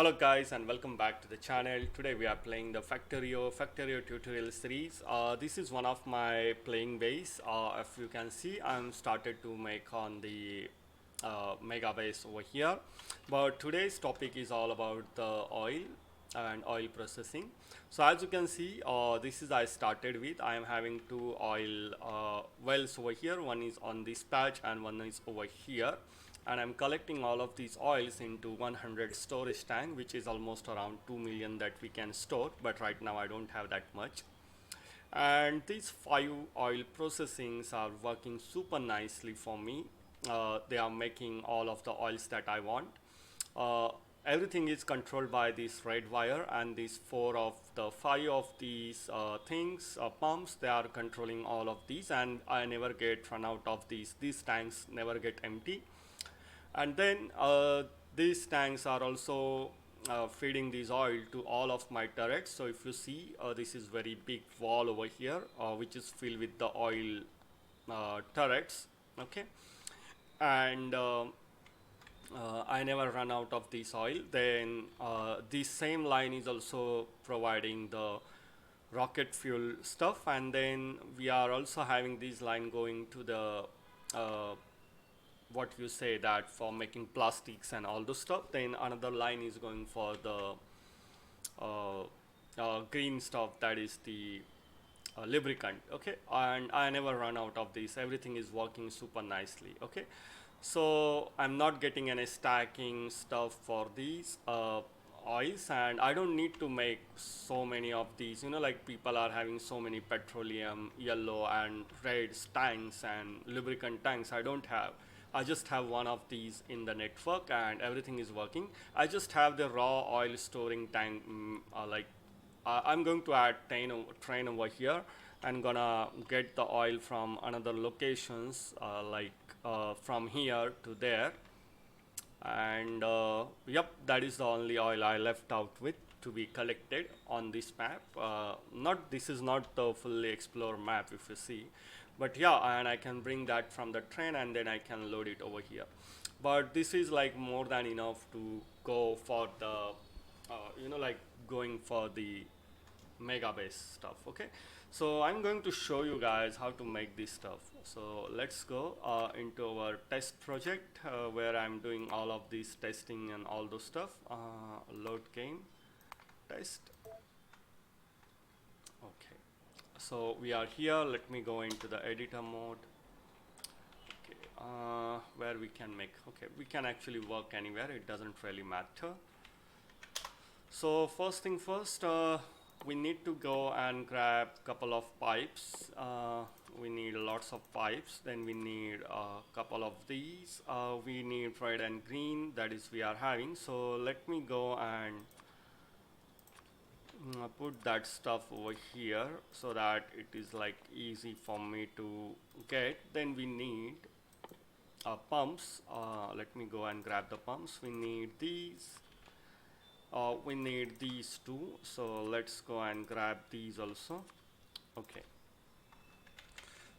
Hello guys and welcome back to the channel. Today we are playing the Factorio tutorial series. This is one of my playing ways. If you can see, I'm started to make on the mega base over here. But today's topic is all about the oil and oil processing. So as you can see, this is I started with. I am having two oil wells over here. One is on this patch and one is over here, and I'm collecting all of these oils into 100 storage tank, which is almost around 2 million that we can store, but right now I don't have that much. And these 5 oil processings are working super nicely for me. They are making all of the oils that I want. uh, Everything is controlled by this red wire, and these 5 of these things pumps, they are controlling all of these, and I never get run out of these tanks never get empty. And then these tanks are also feeding this oil to all of my turrets. So if you see, this is very big wall over here, which is filled with the oil turrets. Okay. And I never run out of this oil. Then this same line is also providing the rocket fuel stuff, and then we are also having this line going to the uh, what you say that for making plastics and all those stuff. Then another line is going for the uh, green stuff, that is the lubricant. Okay, and I never run out of this. Everything is working super nicely. Okay, so I'm not getting any stacking stuff for these oils, and I don't need to make so many of these, like people are having so many petroleum yellow and red tanks and lubricant tanks. I don't have. I just have one of these in the network and everything is working. I just have the raw oil storing tank. I'm going to add train over here and gonna get the oil from another locations, from here to there. And yep, that is the only oil I left out with to be collected on this map. Not This is not the fully explore map, if you see, but yeah, and I can bring that from the train and then I can load it over here. But this is like more than enough to go for the like going for the mega base stuff. Okay, so I'm going to show you guys how to make this stuff. So let's go into our test project, where I'm doing all of this testing and all those stuff. Load game test. Okay, so we are here. Let me go into the editor mode. Okay, where we can make, okay, we can actually work anywhere, it doesn't really matter. So first thing first, we need to go and grab couple of pipes. We need lots of pipes. Then we need a couple of these. We need red and green, that is we are having. So let me go and put that stuff over here so that it is like easy for me to get. Then we need pumps. Let me go and grab the pumps. We need these. We need these two, so let's go and grab these also. Okay,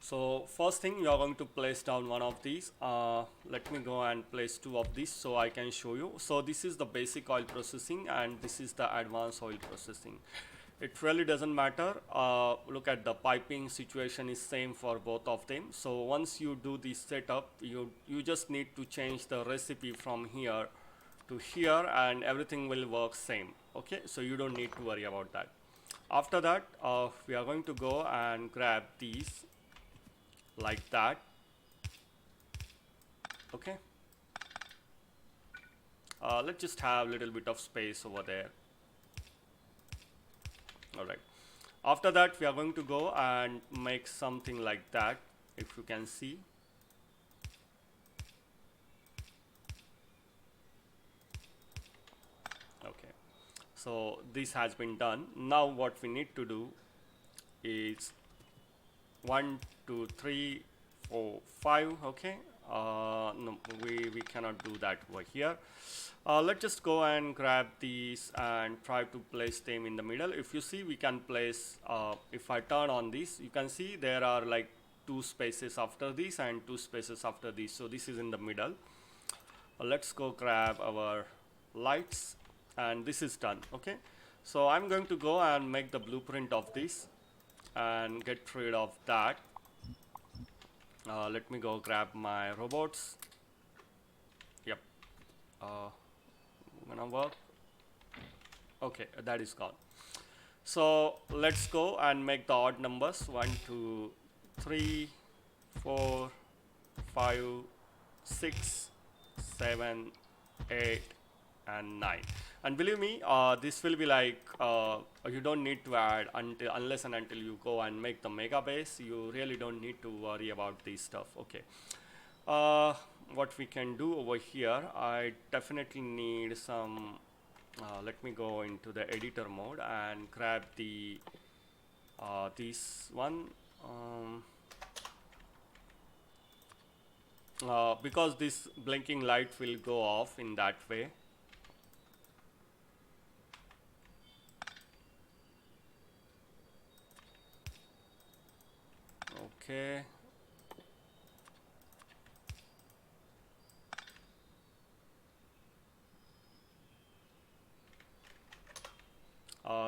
so first thing, you are going to place down one of these. Let me go and place two of these so I can show you. So this is the basic oil processing and this is the advanced oil processing. It really doesn't matter. Look at the piping situation is same for both of them. So once you do this setup, you just need to change the recipe from here to here and everything will work same. Okay, so you don't need to worry about that. After that, we are going to go and grab these like that. Okay, let's just have a little bit of space over there. All right, after that we are going to go and make something like that, if you can see. Okay, so this has been done. Now what we need to do is 1 2 3 4 5. Okay, no, we cannot do that over here. Let's just go and grab these and try to place them in the middle. If you see, we can place, if I turn on this, you can see there are like 2 spaces after this and 2 spaces after this, so this is in the middle. Let's go grab our lights and this is done. Okay, so I'm going to go and make the blueprint of this and get rid of that. Let me go grab my robots. Yep, gonna work. Okay, that is gone. So let's go and make the odd numbers: 1 2 3 4 5 6 7 8 and 9. And believe me, this will be like you don't need to add until unless and until you go and make the mega base. You really don't need to worry about this stuff. Okay, what we can do over here, I definitely need some let me go into the editor mode and grab the this one, because this blinking light will go off in that way. Okay,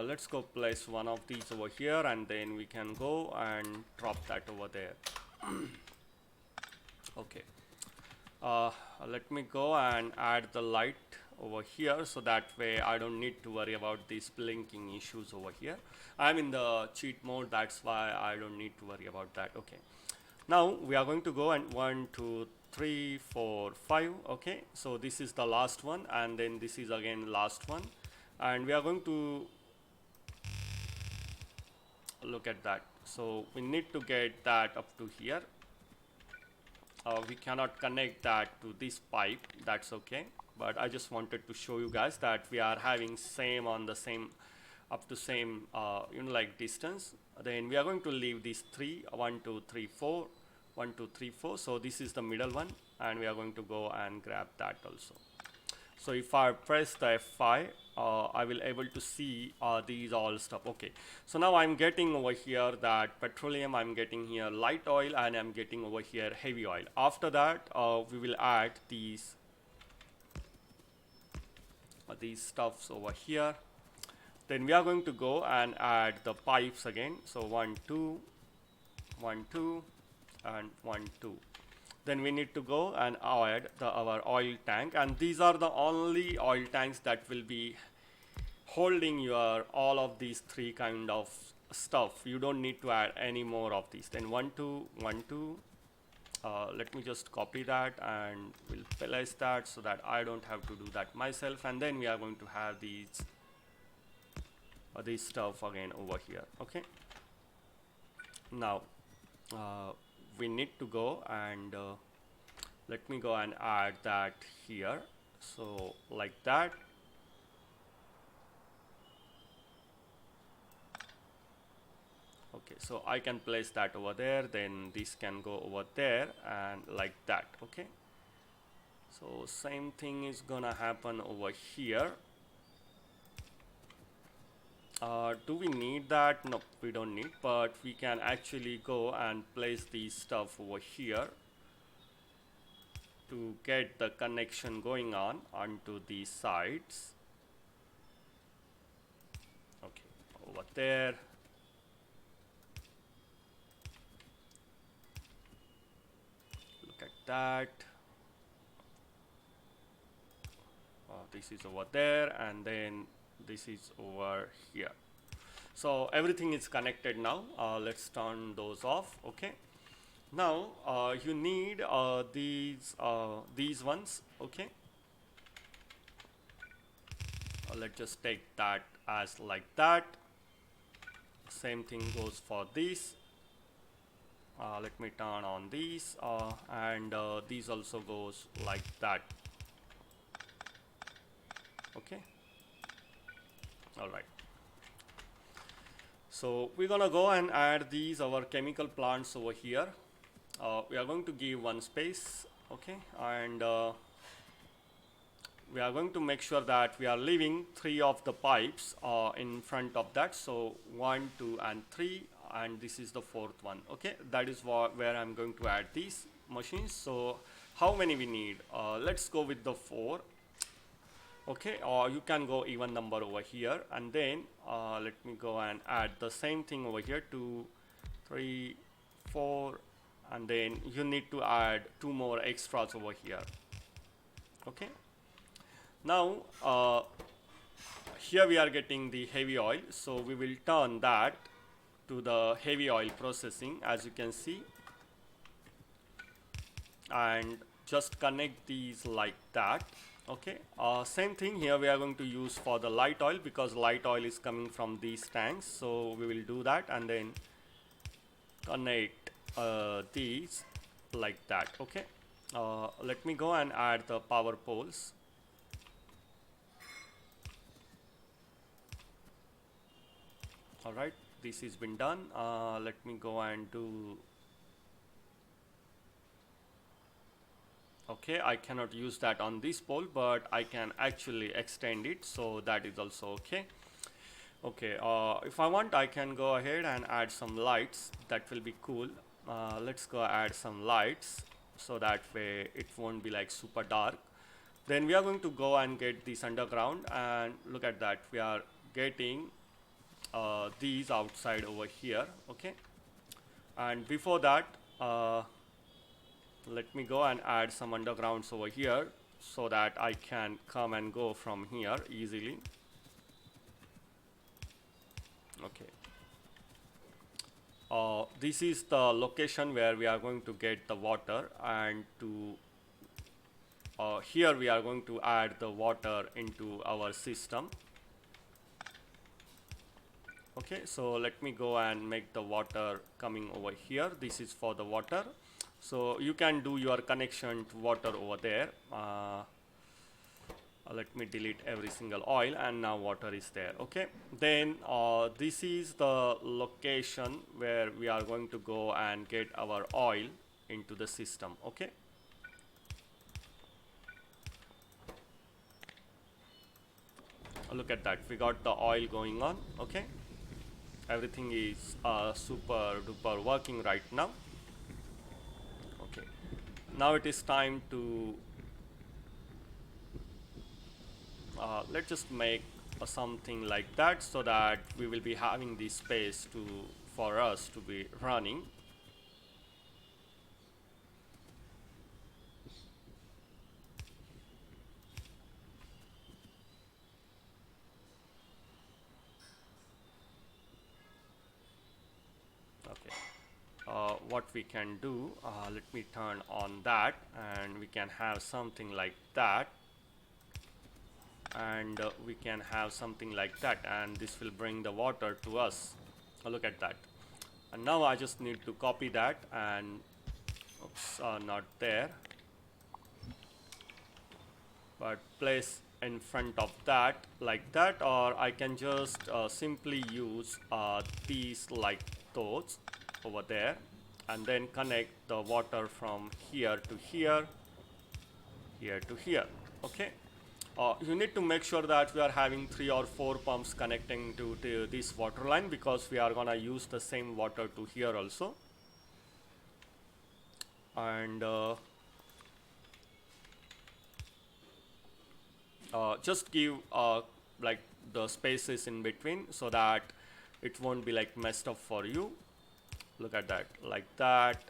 let's go place one of these over here, and then we can go and drop that over there. Okay, let me go and add the light over here, so that way I don't need to worry about these blinking issues over here. I'm in the cheat mode, that's why I don't need to worry about that. Okay, now we are going to go and 1 2 3 4 5. Okay, so this is the last one, and then this is again last one, and we are going to look at that. So we need to get that up to here. We cannot connect that to this pipe, that's okay, but I just wanted to show you guys that we are having same on the same up to same like distance. Then we are going to leave these 3 1 2 3 4 1 2 3 4. So this is the middle one, and we are going to go and grab that also. So if I press the F5, I will able to see these all stuff. Okay, so now I'm getting over here that petroleum, I'm getting here light oil, and I'm getting over here heavy oil. After that, we will add these stuffs over here. Then we are going to go and add the pipes again. So 1 2 1 2 and 1 2. Then we need to go and add our oil tank, and these are the only oil tanks that will be holding your all of these 3 kind of stuff. You don't need to add any more of these. Then 1 2 1 2. Let me just copy that and we'll place that so that I don't have to do that myself. And then we are going to have these stuff again over here. Okay, now we need to go and let me go and add that here. So like that. Okay, so I can place that over there, then this can go over there and like that. Okay, so same thing is gonna happen over here. Do we need that? No, we don't need, but we can actually go and place these stuff over here to get the connection going on onto these sides. Okay, over there. Look at that. This is over there, and then this is over here. So everything is connected now. Let's turn those off. Okay, now you need these ones. Okay, let's just take that as like that. Same thing goes for these. Let me turn on these, and these also goes like that. Okay, all right. So we're gonna go and add these our chemical plants over here. We are going to give one space. Okay, and we are going to make sure that we are leaving 3 of the pipes in front of that. So 1 2 and 3, and this is the 4th one. Okay, that is where I'm going to add these machines. So how many we need? Let's go with the 4. Okay, or you can go even number over here, and then let me go and add the same thing over here, 2 3 4, and then you need to add 2 more extras over here. Okay, now here we are getting the heavy oil, so we will turn that to the heavy oil processing, as you can see, and just connect these like that. Okay, same thing here we are going to use for the light oil, because light oil is coming from these tanks, so we will do that and then connect these like that. Okay, let me go and add the power poles. All right, this has been done. Let me go and do. Okay, I cannot use that on this pole, but I can actually extend it, so that is also okay. Okay, if I want, I can go ahead and add some lights. That will be cool. Let's go add some lights, so that way it won't be like super dark. Then we are going to go and get this underground, and look at that, we are getting these outside over here. Okay, and before that, let me go and add some undergrounds over here, so that I can come and go from here easily. Okay, this is the location where we are going to get the water, and to here we are going to add the water into our system. Okay, so let me go and make the water coming over here. This is for the water, so you can do your connection to water over there. Let me delete every single oil, and now water is there. Okay, then this is the location where we are going to go and get our oil into the system. Okay, look at that, we got the oil going on. Okay, everything is super duper working right now. Okay, now it is time to let's just make something like that, so that we will be having the space to for us to be running. Okay, what we can do, let me turn on that, and we can have something like that, and we can have something like that, and this will bring the water to us. Look at that, and now I just need to copy that and oops, not there, but place in front of that like that, or I can just simply use these like those over there, and then connect the water from here to here, here to here. Okay, you need to make sure that we are having 3 or 4 pumps connecting to this water line, because we are gonna use the same water to here also. And just give like the spaces in between, so that it won't be like messed up for you. Look at that, like that,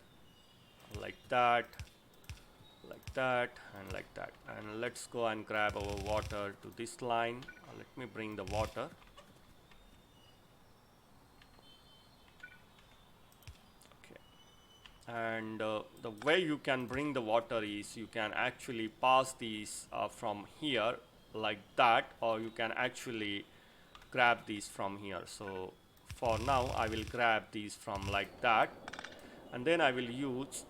like that, like that, and like that. And let's go and grab our water to this line. Let me bring the water. Okay, and the way you can bring the water is you can actually pass these from here like that, or you can actually grab these from here. So for now I will grab these from like that, and then I will use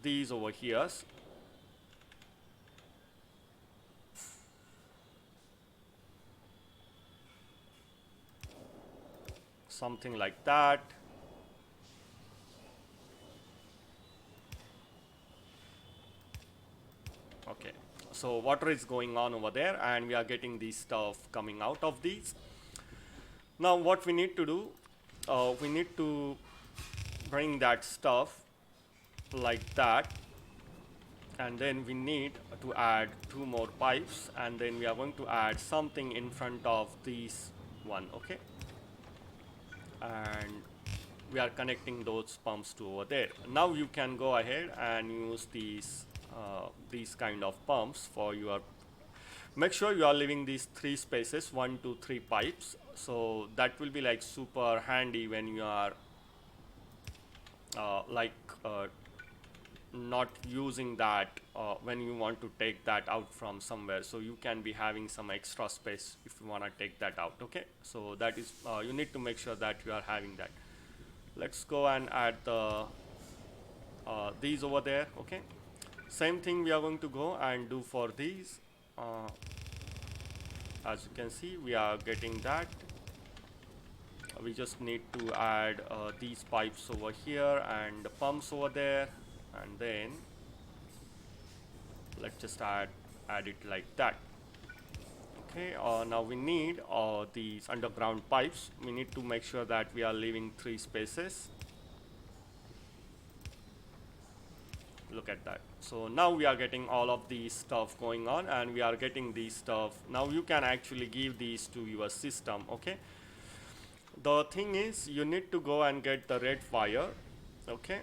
these over here. Something like that. Okay, so water is going on over there, and we are getting this stuff coming out of these. Now what we need to do, we need to bring that stuff like that, and then we need to add two more pipes, and then we are going to add something in front of these one. Okay, and we are connecting those pumps to over there. Now you can go ahead and use these kind of pumps for your. Make sure you are leaving these three spaces, 1 2 3 pipes, so that will be like super handy when you are like not using that when you want to take that out from somewhere, so you can be having some extra space if you want to take that out. Okay, so that is you need to make sure that you are having that. Let's go and add these over there. Okay, same thing we are going to go and do for these. As you can see, we are getting that. We just need to add these pipes over here and the pumps over there, and then let's just add it like that. Okay, now we need these underground pipes. We need to make sure that we are leaving three spaces. Look at that. So now we are getting all of these stuff going on, and we are getting these stuff. Now you can actually give these to your system. Okay, the thing is you need to go and get the red wire. Okay,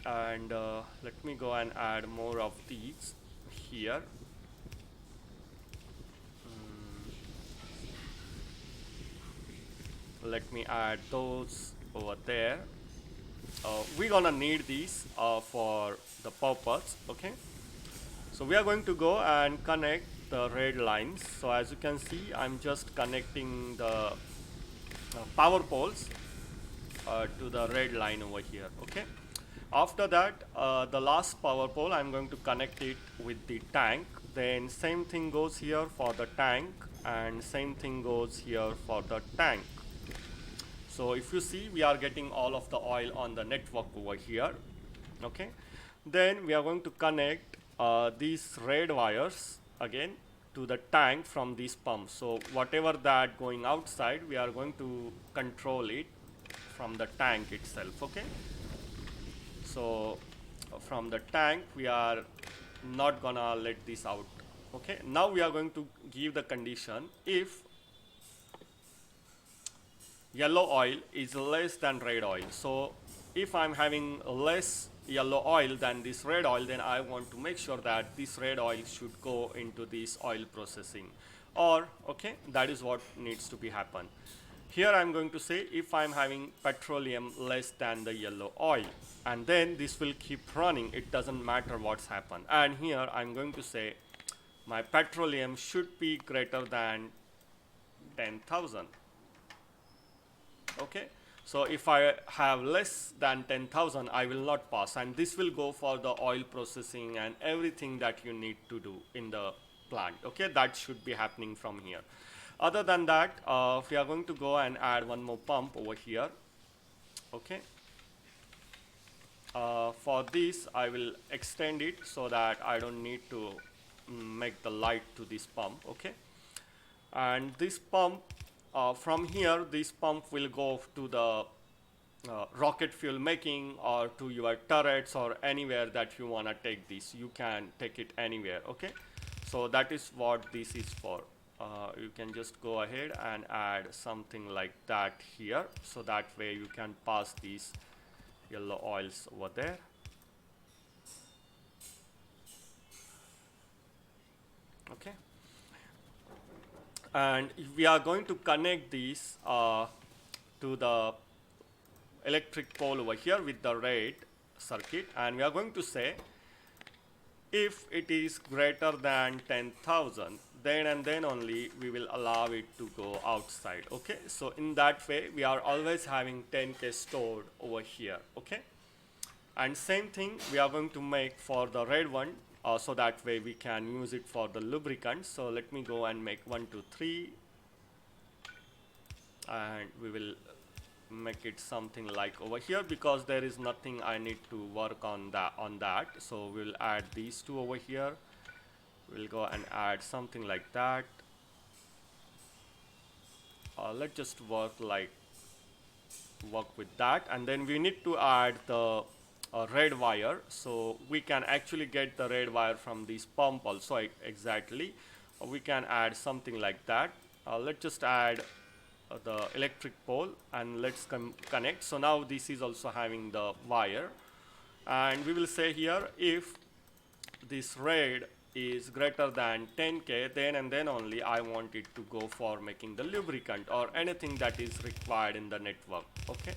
and let me go and add more of these here. Let me add those over there. We're gonna need these for the purpose. Okay, so we are going to go and connect the red lines. So as you can see, I'm just connecting the power poles to the red line over here. Okay, after that, the last power pole, I'm going to connect it with the tank. Then same thing goes here for the tank, and same thing goes here for the tank. So if you see, we are getting all of the oil on the network over here. Okay, then we are going to connect these red wires again to the tank from this pump. So whatever that going outside, we are going to control it from the tank itself. Okay, so from the tank we are not gonna let this out. Okay, now we are going to give the condition if yellow oil is less than red oil. So if I'm having less yellow oil than this red oil, then I want to make sure that this red oil should go into this oil processing, or okay, that is what needs to be happen. Here I'm going to say if I'm having petroleum less than the yellow oil, and then this will keep running, it doesn't matter what's happened. And here I'm going to say my petroleum should be greater than 10,000. Okay, so if I have less than 10,000, I will not pass, and this will go for the oil processing and everything that you need to do in the plant. Okay, that should be happening from here. Other than that, we are going to go and add one more pump over here. Okay, for this I will extend it so that I don't need to make the light to this pump. Okay, and this pump from here, this pump will go to the rocket fuel making, or to your turrets, or anywhere that you want to take this. You can take it anywhere. Okay, so that is what this is for. You can just go ahead and add something like that here, so that way you can pass these yellow oils over there. Okay, and we are going to connect these to the electric pole over here with the red circuit, and we are going to say if it is greater than 10,000, then and then only we will allow it to go outside. Okay, so in that way we are always having 10k stored over here. Okay, and same thing we are going to make for the red one, so that way we can use it for the lubricant. So let me go and make 1 2 3, and we will make it something like over here, because there is nothing I need to work on that. So we'll add these two over here. We'll go and add something like that. Let's just work with that, and then we need to add the red wire. So we can actually get the red wire from this pump also. Exactly, we can add something like that. Let's just add the electric pole and let's connect. So now this is also having the wire, and we will say here if this red is greater than 10K, then and then only I want it to go for making the lubricant or anything that is required in the network. Okay,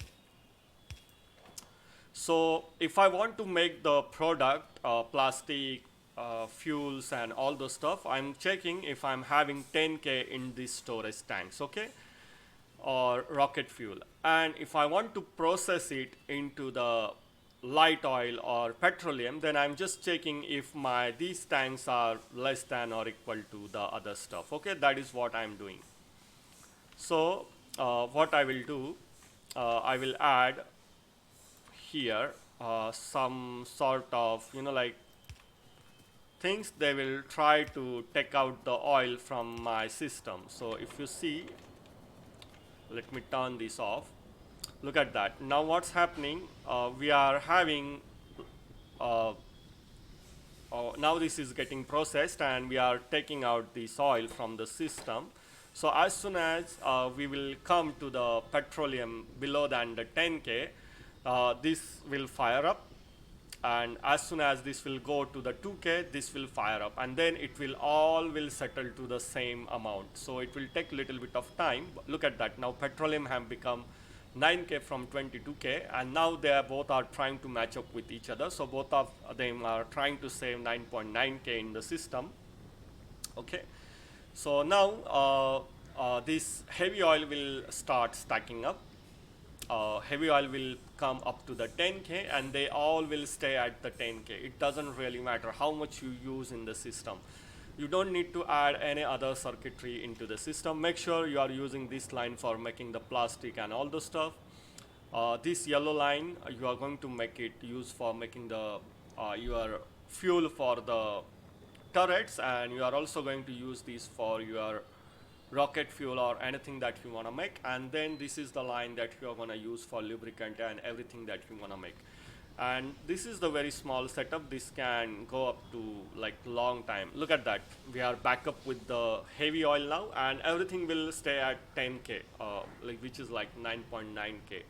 so if I want to make the product plastic, fuels and all the stuff, I'm checking if I'm having 10K in these storage tanks, okay, or rocket fuel. And if I want to process it into the light oil or petroleum, then I'm just checking if these tanks are less than or equal to the other stuff. Okay, that is what I'm doing. So what I will do, I will add here some sort of, like things they will try to take out the oil from my system. So if you see, let me turn this off. Look at that. Now what's happening, we are having now this is getting processed and we are taking out this oil from the system. So as soon as we will come to the petroleum below than the 10K, this will fire up, and as soon as this will go to the 2K, this will fire up, and then it will all will settle to the same amount. So it will take little bit of time. Look at that. Now petroleum have become 9K from 22K, and now they are both are trying to match up with each other. So both of them are trying to save 9.9K in the system. Okay, so now this heavy oil will start stacking up. Heavy oil will come up to the 10K and they all will stay at the 10K. It doesn't really matter how much you use in the system. You don't need to add any other circuitry into the system. Make sure you are using this line for making the plastic and all the stuff. This yellow line, you are going to make it use for making the your fuel for the turrets, and you are also going to use this for your rocket fuel or anything that you want to make. And then this is the line that you are going to use for lubricant and everything that you want to make. And this is the very small setup. This can go up to like long time. Look at that. We are back up with the heavy oil now, and everything will stay at 10K, which is like 9.9K.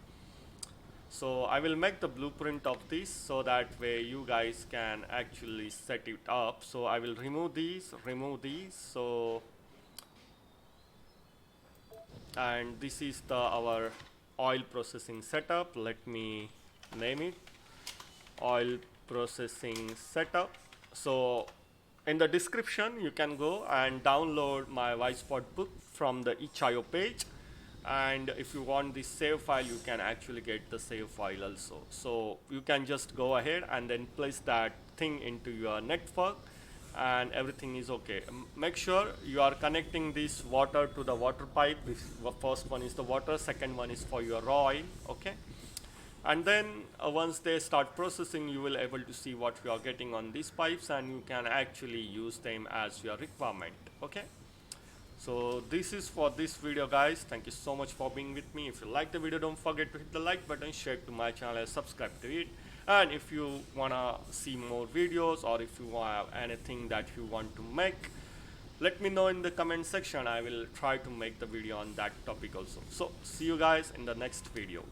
So I will make the blueprint of this so that way you guys can actually set it up. So I will remove these. So, and this is our oil processing setup. Let me name it oil processing setup. So in the description you can go and download my WisePot book from the itch.io page, and if you want this save file, you can actually get the save file also. So you can just go ahead and then place that thing into your network and everything is okay. Make sure you are connecting this water to the water pipe. This first one is the water, second one is for your raw oil. Okay, and then once they start processing, you will able to see what you are getting on these pipes, and you can actually use them as your requirement. Okay, so this is for this video, guys. Thank you so much for being with me. If you like the video, don't forget to hit the like button, share to my channel and subscribe to it. And if you wanna see more videos, or if you have anything that you want to make, let me know in the comment section. I will try to make the video on that topic also. So see you guys in the next video.